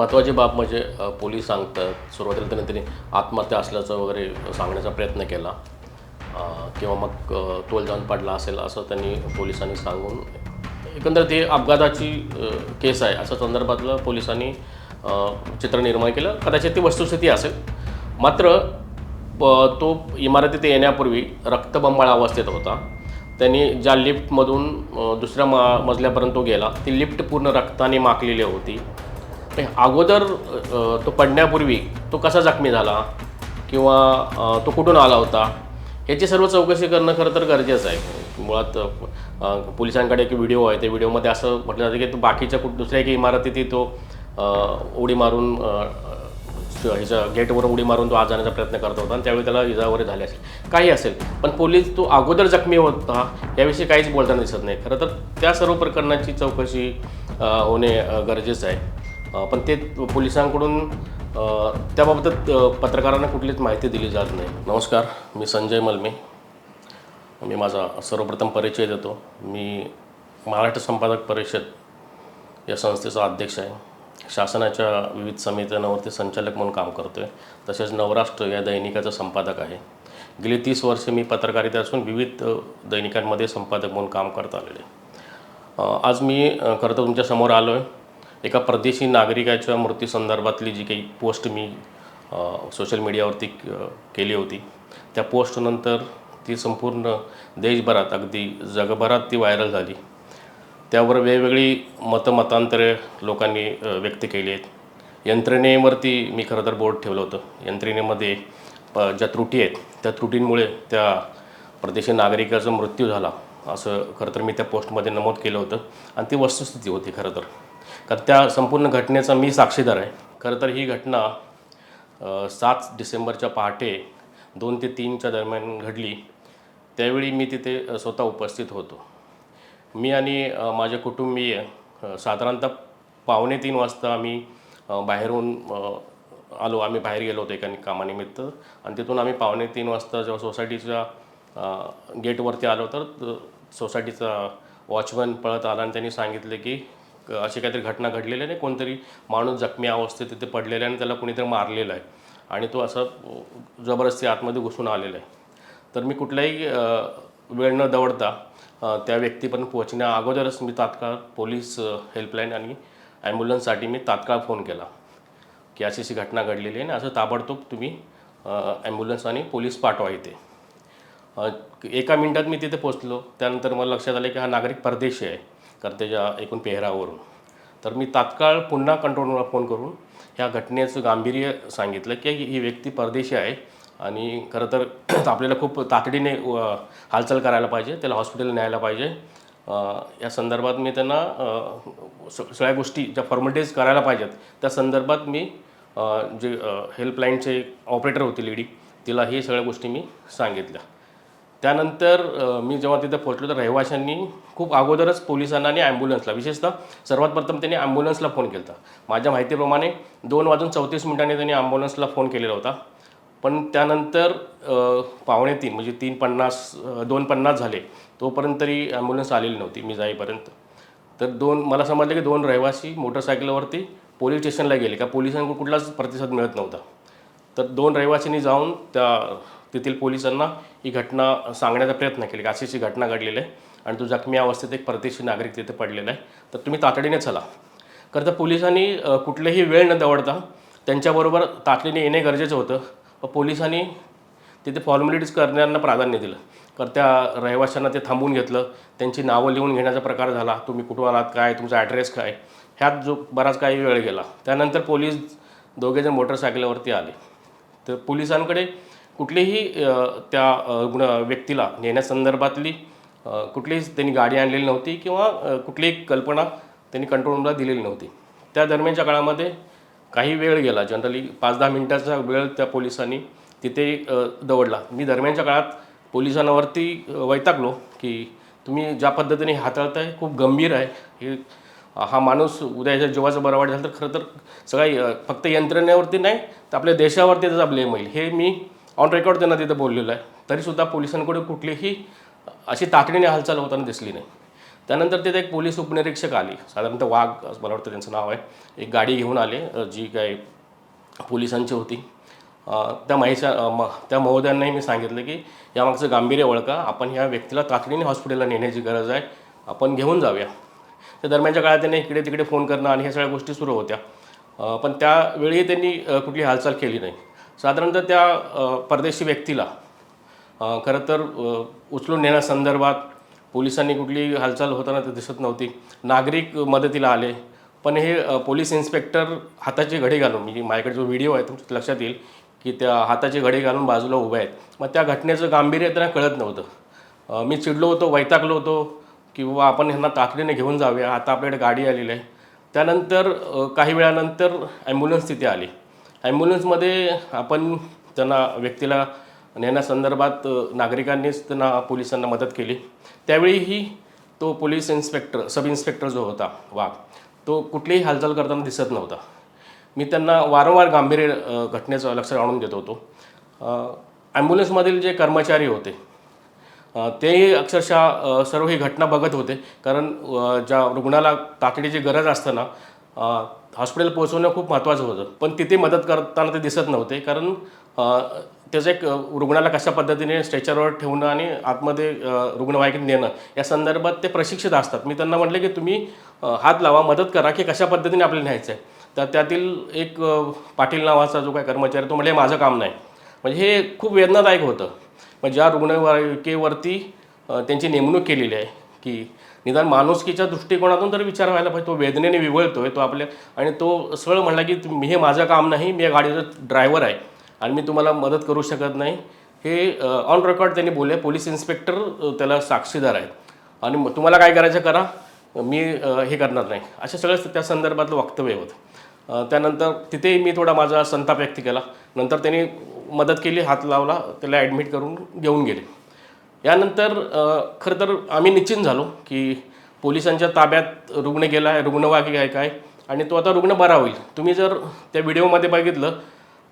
महत्त्वाची बाब म्हणजे पोलीस सांगतात सुरुवातीला त्यांनी आत्महत्या असल्याचं वगैरे सांगण्याचा प्रयत्न केला किंवा मग तोल जाऊन पडला असेल असं त्यांनी पोलिसांनी सांगून एकंदरीत ही अपघाताची केस आहे असं संदर्भातलं पोलिसांनी चित्र निर्माण केलं. कदाचित ती वस्तुस्थिती असेल. मात्र तो इमारतीत येण्यापूर्वी रक्तबंबाळ अवस्थेत होता. त्यांनी ज्या लिफ्टमधून दुसऱ्या मजल्यापर्यंत तो गेला ती लिफ्ट पूर्ण रक्ताने माखलेली होती. अगोदर तो पडण्यापूर्वी तो कसा जखमी झाला किंवा तो कुठून आला होता याची सर्व चौकशी करणं खरं तर गरजेचं आहे. मुळात पोलिसांकडे एक व्हिडिओ आहे. त्या व्हिडिओमध्ये असं म्हटलं जातं की तो बाकीच्या दुसऱ्या एका इमारतीतही तो उडी मारून ह्याच्या गेटवरून उडी मारून तो आत जाण्याचा प्रयत्न करत होता आणि त्यावेळी त्याला इजा वगैरे झाली असेल काही असेल. पण पोलीस तो अगोदर जखमी होता याविषयी काहीच बोलताना दिसत नाही. खरं तर त्या सर्व प्रकरणाची चौकशी होणे गरजेचं आहे. पण ते पोलिसांकडून त्याबाबत पत्रकारांना कुठलीच माहिती दिली जात नाही. नमस्कार, मी संजय मलमे. मी माझा सर्वप्रथम परिचय देतो. मी महाराष्ट्र संपादक परिषद या संस्थेचा अध्यक्ष आहे. शासनाच्या विविध समित्यांवरती संचालक म्हणून काम करतो आहे. तसेच नवराष्ट्र या दैनिकाचा संपादक आहे. गेली 30 वर्षे मी पत्रकारिता असून विविध दैनिकांमध्ये संपादक म्हणून काम करत आलेले. आज मी खरं तर तुमच्यासमोर आलो आहे. एका परदेशी नागरिकाच्या मृत्यूसंदर्भातली जी काही पोस्ट मी सोशल मीडियावरती केली होती त्या पोस्टनंतर ती संपूर्ण देशभरात अगदी जगभरात ती व्हायरल झाली. त्यावर वेगवेगळी मतांतरे लोकांनी व्यक्त केली आहेत. यंत्रणेवरती मी खरं तर बोर्ड ठेवलं होतं. यंत्रणेमध्ये ज्या त्रुटी आहेत त्या त्रुटींमुळे त्या परदेशी नागरिकाचा मृत्यू झाला असं खरं तर मी त्या पोस्टमध्ये नमूद केलं होतं आणि ती वस्तुस्थिती होती खरं तर. कारण त्या संपूर्ण घटनेचा मी साक्षीदार आहे. खरं तर ही घटना 7 डिसेंबरच्या पहाटे 2 ते 3च्या दरम्यान घडली. त्यावेळी मी तिथे स्वतः उपस्थित होतो. मी आणि माझे कुटुंबीय साधारणतः 2:45 वाजता आम्ही बाहेरून आलो. आम्ही बाहेर गेलो होतो एका कामानिमित्त आणि तिथून आम्ही 2:45 वाजता जेव्हा सोसायटीच्या गेटवरती आलो तर सोसायटीचा वॉचमन पळत आला आणि त्यांनी सांगितले की अशी काहीतरी घटना घडलेली आहे. कोणतरी माणूस जखमी अवस्थेत तिथे पडलेला आहे आणि त्याला कुणीतरी मारलेलं आहे आणि तो असं जबरदस्ती आतमध्ये घुसून आलेला आहे. तर मी कुठलाही वेळ न दवडता त्या व्यक्तीपर्यंत पोहोचण्या अगोदरच मी तात्काळ पोलीस हेल्पलाईन आणि ॲम्ब्युलन्ससाठी मी तात्काळ फोन केला की अशी घटना घडलेली आहे आणि असं ताबडतोब तुम्ही ॲम्ब्युलन्स आणि पोलीस पाठवा इथे. 1 मिनिटात मी तिथे पोचलो. त्यानंतर मला लक्षात आलं की हा नागरिक परदेशी आहे कारण त्याच्या एकूण पेहरावरून. तर मी तात्काळ पुन्हा कंट्रोलरूमला फोन करून ह्या घटनेचं गांभीर्य सांगितलं की ही व्यक्ती परदेशी आहे आणि खरं तर आपल्याला खूप तातडीने हालचाल करायला पाहिजे, त्याला हॉस्पिटलला न्यायला पाहिजे. या संदर्भात मी त्यांना सगळ्या गोष्टी ज्या फॉर्मॅलिटीज करायला पाहिजेत त्या संदर्भात मी जे हेल्पलाईनचे ऑपरेटर होती लेडी तिला हे सगळ्या गोष्टी मी सांगितल्या. त्यानंतर मी जेव्हा तिथे पोहोचलो तर रहिवाशांनी खूप अगोदरच पोलिसांना आणि ॲम्ब्युलन्सला विशेषतः सर्वात प्रथम त्यांनी ॲम्ब्युलन्सला फोन केला होता. माझ्या माहितीप्रमाणे 2:34 त्यांनी ॲम्ब्युलन्सला फोन केलेला होता. पण त्यानंतर 2:45 म्हणजे 2:50 झाले तोपर्यंत तरी ॲम्ब्युलन्स आलेली नव्हती मी जाईपर्यंत. तर मला समजलं की 2 रहिवासी मोटरसायकलवरती पोलीस स्टेशनला गेले का पोलिसांकडून कुठलाच प्रतिसाद मिळत नव्हता. तर 2 रहिवासींनी जाऊन तेथील पोलिसांना ही घटना सांगण्याचा प्रयत्न केला की अशी घटना घडलेली आहे आणि तो जखमी अवस्थेत एक परदेशी नागरिक तिथे पडलेला आहे तर तुम्ही तातडीने चला. खरं तर पोलिसांनी कुठलेही वेळ न दवडता त्यांच्याबरोबर तातडीने येणे गरजेचं होतं. पोलिसांनी तिथे फॉर्मॅलिटीज करण्याला प्राधान्य दिलं. तर त्या रहिवाशांना ते थांबवून घेतलं. त्यांची नावं लिहून घेण्याचा प्रकार झाला. तुम्ही कुठून आलात, काय तुमचा ॲड्रेस काय, ह्यात जो बराच काही वेळ गेला. त्यानंतर पोलीस दोघेजण मोटरसायकलवरती आले. तर पोलिसांकडे कुठलीही त्या व्यक्तीला नेण्यासंदर्भातली कुठलीच त्यांनी गाडी आणलेली नव्हती किंवा कुठलीही कल्पना त्यांनी कंट्रोल रूमला दिलेली नव्हती. त्या दरम्यानच्या काळामध्ये काही वेळ गेला. जनरली 5-10 मिनिटाचा वेळ त्या पोलिसांनी तिथे दवडला. मी दरम्यानच्या काळात पोलिसांवरती वैतागलो की तुम्ही ज्या पद्धतीने हाताळताय खूप गंभीर आहे. हा माणूस उद्या याच्या जीवाचं बरं वाईट झालं तर खरं तर सगळ्या फक्त यंत्रणेवरती नाही तर आपल्या देशावरती त्याचा ब्लेम होईल. हे मी ऑन रेकॉर्ड त्यांना तिथं बोललेलं आहे. तरीसुद्धा पोलिसांकडे कुठलीही अशी तातडीने हालचाल होताना दिसली नाही. त्यानंतर तिथे एक पोलीस उपनिरीक्षक आली, साधारणतः वाघ मला वाटतं त्यांचं नाव आहे, एक गाडी घेऊन आले जी काय पोलिसांची होती. त्या महोदयांनाही मी सांगितलं की यामागचं गांभीर्य ओळखा, आपण ह्या व्यक्तीला तातडीने हॉस्पिटलला नेण्याची गरज आहे, आपण घेऊन जाऊया. त्या दरम्यानच्या काळात त्यांनी इकडे तिकडे फोन करणं आणि ह्या सगळ्या गोष्टी सुरू होत्या. पण त्यावेळी त्यांनी कुठली हालचाल केली नाही. साधारणतः त्या परदेशी व्यक्तीला खरं तर उचलून नेण्यासंदर्भात पोलिसांनी कुठली हालचाल होताना ते दिसत नव्हती. नागरिक मदतीला आले, पण हे पोलीस इन्स्पेक्टर हाताचे घडे घालून, म्हणजे माझ्याकडे जो व्हिडिओ आहे तुमच्या लक्षात येईल की त्या हाताचे घडे घालून बाजूला उभे आहेत. मग त्या घटनेचं गांभीर्य त्यांना कळत नव्हतं. मी चिडलो होतो, वैतागलो होतो की बाबा आपण ह्यांना तातडीने घेऊन जाऊया, आता आपल्याकडे गाडी आलेली आहे. त्यानंतर काही वेळानंतर ॲम्ब्युलन्स तिथे आली. ॲम्ब्युलन्समध्ये आपण त्यांना व्यक्तीला नेण्यासंदर्भात नागरिकांनीच त्यांना पोलिसांना मदत केली. त्यावेळीही तो पोलीस इन्स्पेक्टर, सब इन्स्पेक्टर जो होता वाघ, तो कुठलीही हालचाल करताना दिसत नव्हता. मी त्यांना वारंवार गांभीर्य घटनेचं लक्षात आणून देत होतो. ॲम्ब्युलन्समधील जे कर्मचारी होते तेही अक्षरशः सर्व ही घटना बघत होते, कारण ज्या रुग्णाला तातडीची गरज असताना हॉस्पिटल पोहोचवणं खूप महत्त्वाचं होतं. पण तिथे मदत करताना ते दिसत नव्हते, कारण त्याचं एक रुग्णाला कशा पद्धतीने स्ट्रेचरवर ठेवणं आणि आतमध्ये रुग्णवाहिकेत नेणं या संदर्भात ते प्रशिक्षित असतात. मी त्यांना म्हटलं की तुम्ही हात लावा, मदत करा की कशा पद्धतीने आपल्याला न्यायचं आहे. तर त्यातील एक पाटील नावाचा जो काय कर्मचारी, तो म्हटले माझं काम नाही. म्हणजे हे खूप वेदनादायक होतं. मग ज्या रुग्णवाहिकेवरती त्यांची नेमणूक केलेली आहे की निदान माणुसकीच्या दृष्टिकोनातून तर विचार व्हायला पाहिजे. तो वेदनेने विवळतो आहे तो आपल्या, आणि तो सरळ म्हणला की हे माझं काम नाही, मी या गाडीचा ड्रायव्हर आहे आणि मी तुम्हाला मदत करू शकत नाही. हे ऑन रेकॉर्ड त्यांनी बोलले. पोलीस इन्स्पेक्टर त्याला साक्षीदार आहेत आणि तुम्हाला काय करायचं करा, मी हे करणार नाही, अशा सगळं त्या संदर्भातलं वक्तव्य होतं. त्यानंतर तिथेही मी थोडा माझा संताप व्यक्त केला. नंतर त्यांनी मदत केली, हात लावला, त्याला ॲडमिट करून घेऊन गेले. यानंतर खरं तर आम्ही निश्चिंत झालो की पोलिसांच्या ताब्यात रुग्ण गेला आहे, रुग्णवाहिका आहे काय, आणि तो आता रुग्ण बरा होईल. तुम्ही जर त्या व्हिडिओमध्ये बघितलं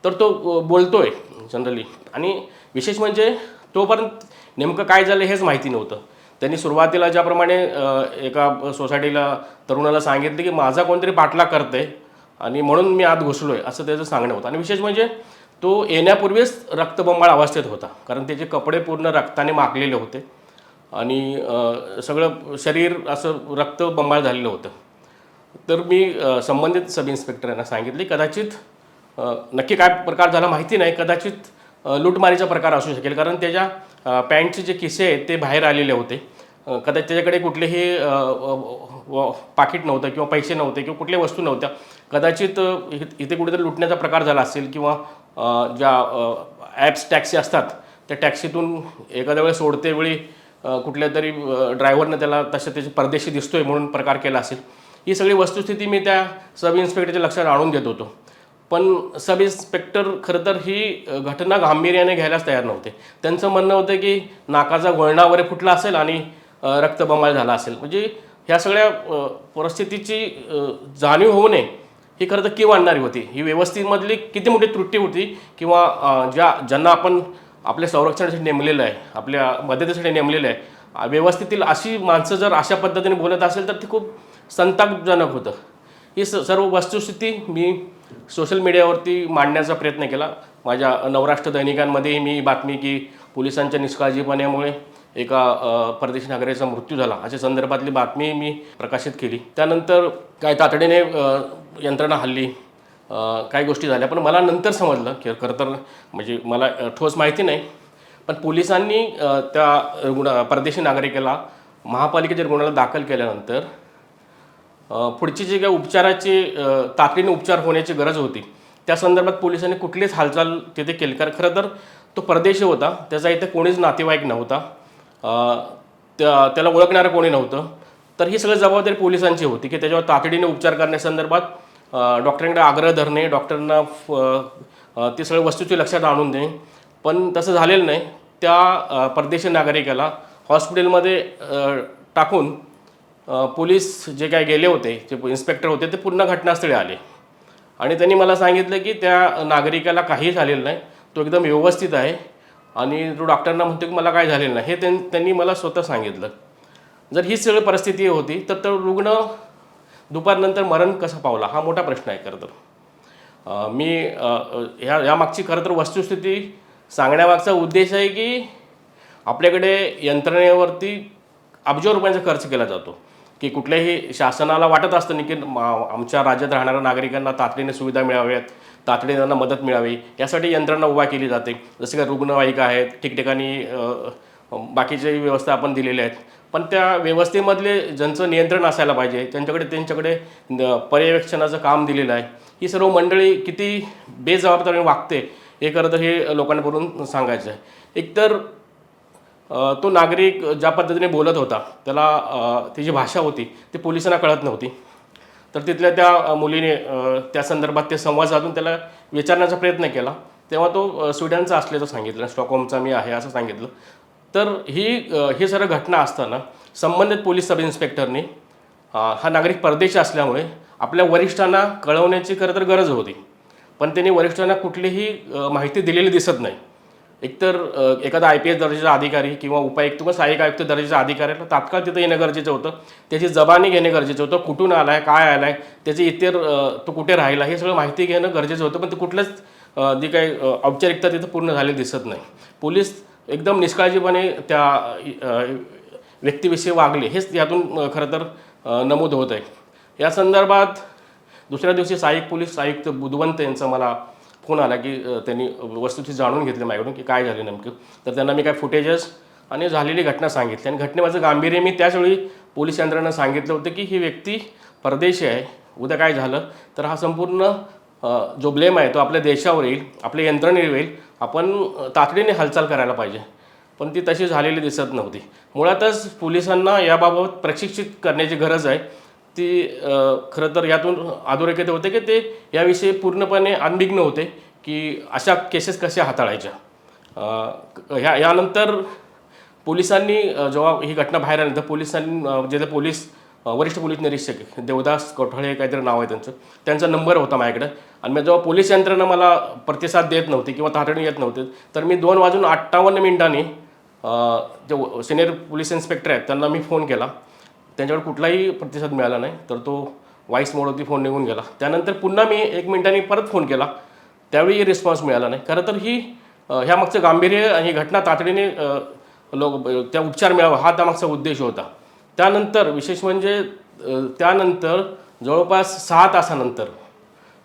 तर तो बोलतो आहे जनरली, आणि विशेष म्हणजे तोपर्यंत नेमकं काय झालं हेच माहिती नव्हतं. त्यांनी सुरुवातीला ज्याप्रमाणे एका सोसायटीला तरुणाला सांगितलं की माझा कोणतरी पाठलाग करतं आहे आणि म्हणून मी आत घुसलो आहे, असं त्याचं सांगणं होतं. आणि विशेष म्हणजे तो येण्यापूर्वीच रक्तबंबाळ अवस्थेत होता, कारण त्याचे कपडे पूर्ण रक्ताने माखलेले होते आणि सगळं शरीर असं रक्तबंबाळ झालेलं होतं. तर मी संबंधित सब इन्स्पेक्टर यांना सांगितले कदाचित नक्की काय प्रकार झाला माहिती नाही, कदाचित लूटमारीचा प्रकार असू शकेल, कारण त्याच्या पॅन्टचे जे किस्से आहेत ते बाहेर आलेले होते. कदाचित त्याच्याकडे कुठलेही पाकिट नव्हतं किंवा पैसे नव्हते किंवा कुठल्या वस्तू नव्हत्या. कदाचित इथे कुठेतरी लुटण्याचा प्रकार झाला असेल, किंवा ज्या ॲप्स टॅक्सी असतात त्या टॅक्सीतून एखाद्या वेळेस सोडते वेळी कुठल्या तरी ड्रायव्हरनं त्याला त्याचे परदेशी दिसतोय म्हणून प्रकार केला असेल. ही सगळी वस्तुस्थिती मी त्या सब इन्स्पेक्टरच्या लक्षात आणून देत होतो. पण सब इन्स्पेक्टर खरं तर ही घटना गांभीर्याने घ्यायलाच तयार नव्हते. त्यांचं म्हणणं होतं की नाकाचा गळणा वगैरे फुटला असेल आणि रक्तबंबाळ झाला असेल. म्हणजे ह्या सगळ्या परिस्थितीची जाणीव होऊ नये ही खरं तर कीव आणणारी होती. ही व्यवस्थेमधली किती मोठी त्रुटी होती, किंवा ज्यांना आपण आपल्या संरक्षणासाठी नेमलेलं आहे, आपल्या मदतीसाठी नेमलेलं आहे, व्यवस्थेतील अशी माणसं जर अशा पद्धतीने बोलत असेल तर ते खूप संतापजनक होतं. ही सर्व वस्तुस्थिती मी सोशल मीडियावरती मांडण्याचा प्रयत्न केला. माझ्या नवराष्ट्र दैनिकांमध्येही मी बातमी की पोलिसांच्या निष्काळजीपणामुळे एका परदेशी नागरिकाचा मृत्यू झाला अशा संदर्भातली बातमी मी प्रकाशित केली. त्यानंतर काय तातडीने यंत्रणा हल्ली, काही गोष्टी झाल्या. पण मला नंतर समजलं की खरं तर म्हणजे मला ठोस माहिती नाही, पण पोलिसांनी त्या परदेशी नागरिकाला महापालिकेच्या रुग्णालयात दाखल केल्यानंतर पुढची जे काही उपचाराची तातडीने उपचार होण्याची गरज होती त्या संदर्भात पोलिसांनी कुठलीच हालचाल तिथे केली. कारण खरं तर तो परदेशी होता, त्याचा इथे कोणीच नातेवाईक नव्हता, त्याला ओळखणारं कोणी नव्हतं. तर ही सगळी जबाबदारी पोलिसांची होती की त्याच्यावर तातडीने उपचार करण्यासंदर्भात डॉक्टरांकडे आग्रह धरणे, डॉक्टरांना ती सगळ्या वस्तूची लक्षात आणून देणे. पण तसं झालेलं नाही. त्या परदेशी नागरिकाला हॉस्पिटलमध्ये टाकून पोलीस जे काय गेले होते, जे इन्स्पेक्टर होते, ते पुन्हा घटनास्थळी आले आणि त्यांनी मला सांगितलं की त्या नागरिकाला काही झालेलं नाही, तो एकदम व्यवस्थित आहे आणि तो डॉक्टरांना म्हणतो की मला काय झालेलं नाही. हे त्यांनी मला स्वतः सांगितलं. जर ही सगळी परिस्थिती होती तर तो रुग्ण दुपारनंतर मरण कसा पावला हा मोठा प्रश्न आहे खरं तर. मी यामागची खरं तर वस्तुस्थिती सांगण्यामागचा उद्देश आहे की आपल्याकडे यंत्रणेवरती अब्ज रुपयांचा खर्च केला जातो की कुठल्याही शासनाला वाटत असतं नाही की आमच्या राज्यात राहणाऱ्या नागरिकांना तातडीने सुविधा मिळाव्यात, तातडीने त्यांना मदत मिळावी, यासाठी यंत्रणा उभा केली जाते. जसे की रुग्णवाहिका आहेत, ठिकठिकाणी बाकीचे व्यवस्था आपण दिलेल्या आहेत. पण त्या व्यवस्थेमधले ज्यांचं नियंत्रण असायला पाहिजे त्यांच्याकडे पर्यवेक्षणाचं काम दिलेलं आहे. ही सर्व मंडळी किती बेजबाबदारीने वागते हे खरं तर हे लोकांकडून सांगायचं आहे. एकतर तो नागरिक ज्या पद्धतीने बोलत होता त्याला ती जी भाषा होती ती पोलिसांना कळत नव्हती. तर तिथल्या त्या मुलीने त्या संदर्भात ते संवाद साधून त्याला विचारण्याचा प्रयत्न केला. तेव्हा तो स्वीडनचा असल्याचं सांगितलं, स्टॉकहोमचा मी आहे असं सांगितलं. तर ही सर्व घटना असताना संबंधित पोलीस सब इन्स्पेक्टरनी हा नागरिक परदेशी असल्यामुळे आपल्या वरिष्ठांना कळवण्याची खरं तर गरज होती. पण त्यांनी वरिष्ठांना कुठलीही माहिती दिलेली दिसत नाही. एकतर एखादा IPS दर्जाचा अधिकारी किंवा उपायुक्त किंवा सहाय्यक आयुक्त दर्जाच्या अधिकाऱ्याला तात्काळ तिथं येणं गरजेचं होतं. त्याची जबानी घेणं गरजेचं होतं. कुठून आला आहे, काय आला आहे, त्याची इतर तो कुठे राहिला हे सगळं माहिती घेणं गरजेचं होतं. पण ते कुठलंच जी काही औपचारिकता तिथं पूर्ण झालेली दिसत नाही. पोलीस एकदम निष्काळजीपणे त्या व्यक्तीविषयी वागले हेच यातून खरं तर नमूद होत आहे. या संदर्भात दुसऱ्या दिवशी सहाय्यक पोलीस आयुक्त बुधवंत यांचा मला फोन आला की त्यांनी वस्तुस्थिती जाणून घेतली माझ्याकडून की काय झाले नेमकं. तर त्यांना मी काय फुटेजेस आणि झालेली घटना सांगितली आणि घटनेचं गांभीर्य मी त्याचवेळी पोलीस यंत्रणेनं सांगितलं होतं की ही व्यक्ती परदेशी आहे. उद्या काय झालं तर हा संपूर्ण जो ब्लेम आहे तो आपल्या देशावर येईल, आपल्या यंत्रणेवर येईल. आपण तातडीने हालचाल करायला पाहिजे. पण ती तशी झालेली दिसत नव्हती. मुळातच पोलिसांना याबाबत प्रशिक्षित करण्याची गरज आहे. ती खरं तर यातून अधोरेखित होते की ते याविषयी पूर्णपणे अनभिज्ञ होते की अशा केसेस कशा हाताळायच्या. यानंतर पोलिसांनी जेव्हा ही घटना बाहेर आली तर पोलिसांनी जे पोलीस वरिष्ठ पोलीस निरीक्षक देवदास कोठाळे काहीतरी नाव आहे त्यांचा नंबर होता माझ्याकडे. आणि मग जेव्हा पोलीस यंत्रणा मला प्रतिसाद देत नव्हती किंवा तातडीने येत नव्हते तर मी 2:58 जे सिनियर पोलीस इन्स्पेक्टर आहेत त्यांना मी फोन केला. त्यांच्याकडे कुठलाही प्रतिसाद मिळाला नाही. तर तो व्हॉईस मोडवरती फोन निघून गेला. त्यानंतर पुन्हा मी 1 मिनिटांनी परत फोन केला, त्यावेळी रिस्पॉन्स मिळाला नाही. खरं तर ह्यामागचं गांभीर्य आणि ही घटना तातडीने त्या उपचार मिळावा हा त्यामागचा उद्देश होता. त्यानंतर विशेष म्हणजे त्यानंतर जवळपास 6 तासानंतर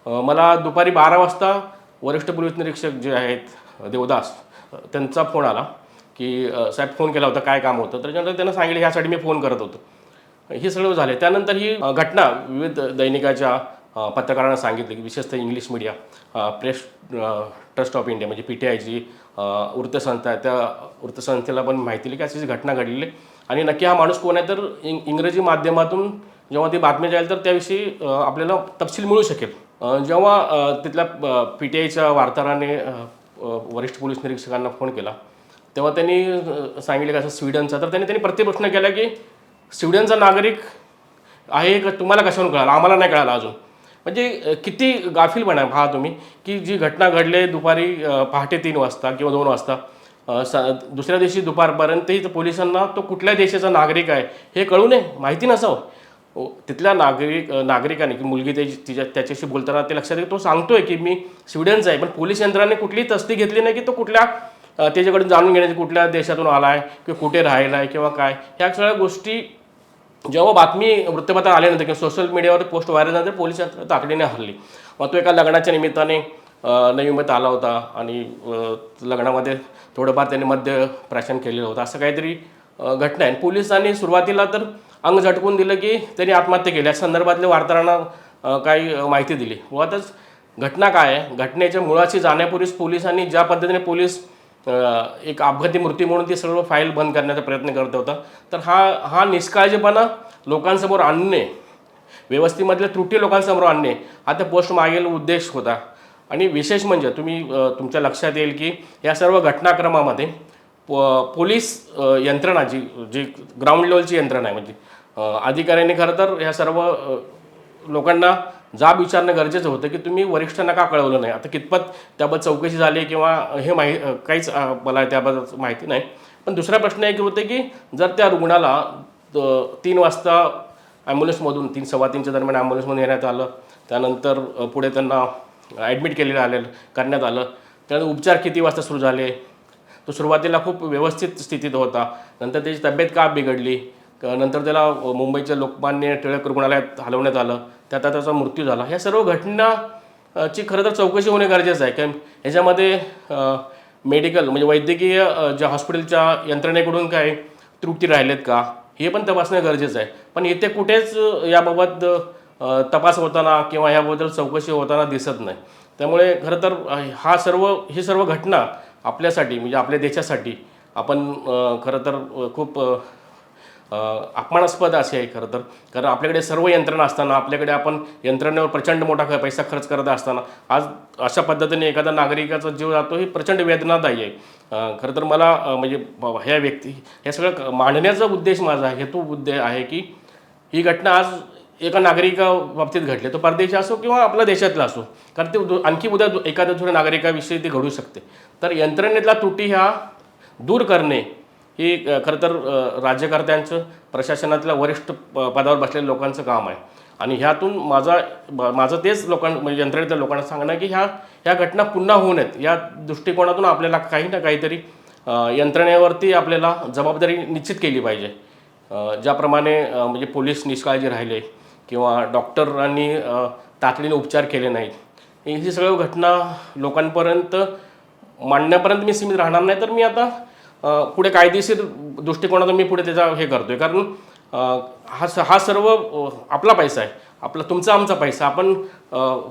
मला दुपारी 12 वाजता वरिष्ठ पोलीस निरीक्षक जे आहेत देवदास त्यांचा फोन आला की साहेब फोन केला होता, काय काम होतं. त्याच्यानंतर त्यांना सांगितलं ह्यासाठी मी फोन करत होतो. हे सगळं झाले. त्यानंतर ही घटना विविध दैनिकाच्या पत्रकारांना सांगितली की विशेषतः English media press trust of India म्हणजे PTI जी वृत्तसंस्था आहे त्या वृत्तसंस्थेला पण माहिती दिली की अशी घटना घडलेली आणि नक्की हा माणूस कोण आहे. तर इंग्रजी माध्यमातून जेव्हा ती बातमी जाईल तर त्याविषयी आपल्याला तपशील मिळू शकेल. जेव्हा तिथल्या PTIच्या वार्ताहराने वरिष्ठ पोलीस निरीक्षकांना फोन केला तेव्हा त्यांनी सांगितलं की असं स्वीडनचा. तर त्यांनी प्रतिप्रश्न केला की स्वीडनचा नागरिक आहे का, तुम्हाला कशावरून कळालं, आम्हाला नाही कळालं अजून. म्हणजे किती गाफीलपणा आहे पहा तुम्ही की जी घटना घडली दुपारी पहाटे 3 वाजता किंवा 2 वाजता दुसऱ्या दिवशी दुपारपर्यंतही पोलिसांना तो कुठल्या देशाचा नागरिक आहे हे कळू नये, माहिती नसावं. तिथल्या नागरिकाने की मुलगी त्याच्याशी बोलताना ते लक्षात येईल तो सांगतोय की मी स्वीडनचा आहे. पण पोलीस यंत्रणाने कुठलीही तसदी घेतली नाही की तो कुठल्या त्याच्याकडून जाणून घेण्याची कुठल्या देशातून आला आहे किंवा कुठे राहिला आहे किंवा काय. ह्या सगळ्या गोष्टी जेव्हा बातमी वृत्तपत्रात आल्यानंतर किंवा सोशल मीडियावर पोस्ट व्हायरल झाल्यानंतर पोलीस यंत्रणा तातडीने हरली. मग तो एका लग्नाच्या निमित्ताने नवी मुंबईत आला होता आणि लग्नामध्ये थोडंफार त्यांनी मद्य प्राशन केलेलं होतं असं काहीतरी घटना आहे. पोलिसांनी सुरुवातीला तर अंग झटकून दिलं की त्यांनी आत्महत्या केली. या संदर्भातल्या वार्ताहरांना काही माहिती दिली. मुळातच घटना काय आहे, घटनेच्या मुळाशी जाण्यापूर्वीच पोलिसांनी ज्या पद्धतीने पोलीस एक अपघाती मृत्यू म्हणून ती सर्व फाईल बंद करण्याचा प्रयत्न करत होता. तर हा निष्काळजीपणा लोकांसमोर आणणे, व्यवस्थेमधल्या त्रुटी लोकांसमोर आणणे हा त्या पोस्ट मागील उद्देश होता. आणि विशेष म्हणजे तुमच्या लक्षात येईल की या सर्व घटनाक्रमामध्ये पोलीस यंत्रणा जी ग्राउंड लेवलची यंत्रणा आहे म्हणजे अधिकाऱ्यांनी खरं तर ह्या सर्व लोकांना जाब विचारणं गरजेचं होतं की तुम्ही वरिष्ठांना का कळवलं नाही. आता कितपत त्याबद्दल चौकशी झाली किंवा हे काहीच मला त्याबद्दल माहिती नाही. पण दुसरा प्रश्न एक होते की जर त्या रुग्णाला 3 वाजता ॲम्ब्युलन्समधून 3 सव्वा 3च्या दरम्यान ॲम्ब्युलन्समधून येण्यात आलं. त्यानंतर पुढे त्यांना ॲडमिट करण्यात आलं. त्यानंतर उपचार किती वाजता सुरू झाले, तो सुरुवातीला खूप व्यवस्थित स्थितीत होता. नंतर त्याची तब्येत का बिघडली, नंतर त्याला मुंबईच्या लोकमान्य टिळक रुग्णालयात हलवण्यात आलं, त्यात त्याचा मृत्यू झाला. ह्या सर्व घटनाची खरं तर चौकशी होणे गरजेचं आहे. कारण ह्याच्यामध्ये मेडिकल म्हणजे वैद्यकीय ज्या हॉस्पिटलच्या यंत्रणेकडून काय त्रुटी राहिलेत का हे पण तपासणं गरजेचं आहे. पण इथे कुठेच याबाबत तपास होताना किंवा याबद्दल चौकशी होताना दिसत नाही. त्यामुळे खरं तर ही सर्व घटना आपल्यासाठी म्हणजे आपल्या देशासाठी आपण खरं तर खूप अपमानास्पद असे आहे खरं तर. कारण आपल्याकडे सर्व यंत्रणा असताना, आपल्याकडे आपण यंत्रणेवर प्रचंड मोठा पैसा खर्च करत असताना आज अशा पद्धतीने एखादा नागरिकाचा जीव जातो ही प्रचंड वेदनादायी आहे. खरं तर मला म्हणजे हे सगळं मांडण्याचा उद्देश माझा उद्देश आहे की ही घटना आज एका नागरिका बाबतीत घडली, तो परदेशी असो किंवा आपल्या देशातला असो, कारण ते आणखी उद्या एखाद्या दुसऱ्या नागरिकाविषयी ती घडू शकते. तर यंत्रणेतला त्रुटी ह्या दूर करणे ही खरं तर राज्यकर्त्यांचं, प्रशासनातल्या वरिष्ठ पदावर बसलेल्या लोकांचं काम आहे. आणि ह्यातून माझं तेच म्हणजे यंत्रणेतल्या लोकांना सांगणं की ह्या घटना पुन्हा होऊ नयेत या दृष्टिकोनातून आपल्याला काही ना काहीतरी यंत्रणेवरती आपल्याला जबाबदारी निश्चित केली पाहिजे. ज्याप्रमाणे म्हणजे पोलीस निष्काळजी राहिले किंवा डॉक्टरांनी तातडीने उपचार केले नाहीत, ही सगळ्या घटना लोकांपर्यंत मांडण्यापर्यंत मी सीमित राहणार नाही. तर मी आता पुढे कायदेशीर दृष्टिकोनातून मी पुढे त्याचा करतो आहे. कारण हा सर्व आपला पैसा आहे, तुमचा आमचा पैसा, आपण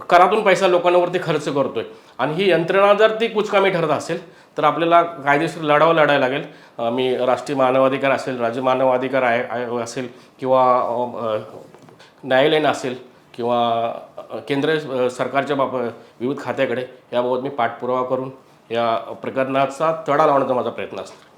करातून पैसा लोकांवरती खर्च करतो आहे. आणि ही यंत्रणा जर ती कुचकामी ठरत असेल तर आपल्याला कायदेशीर लढायला लागेल. मी राष्ट्रीय मानवाधिकार असेल, राज्य मानवाधिकार आयोग असेल किंवा न्यायालयीन असेल किंवा केंद्र सरकारच्या विविध खात्याकडे याबाबत मी पाठपुरावा करून या प्रकरणाचा तडा लावण्याचा माझा प्रयत्न असतो.